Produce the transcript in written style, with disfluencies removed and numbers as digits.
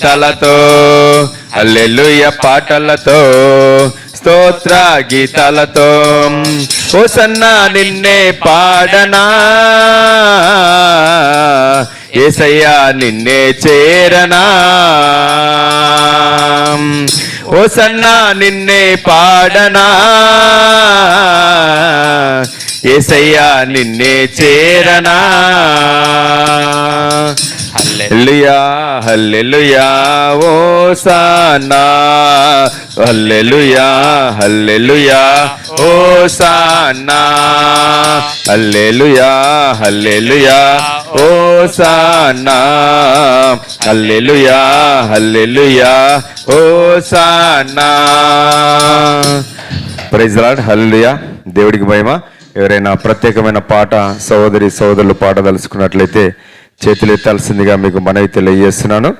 తలతో హల్లెలూయా పాటలతో స్తోత్ర గీతాలతో హోసన్నా నిన్నే పాడనా యేసయ్యా నిన్నే చేరనా హోసన్నా నిన్నే పాడనా యేసయ్యా నిన్నే చేరనా hallelujah hallelujah hosanna hallelujah hallelujah hosanna hallelujah hallelujah hosanna hallelujah hallelujah hosanna. Praise the lord. Hallelujah. దేవుడికి మహిమ. ఎవరైనా ప్రత్యేకమైన పాట సోదరులు పాడదలుచుకున్నట్లయితే చేతులు ఎత్తాల్సిందిగా మీకు మనవి తెలియజేస్తున్నాను.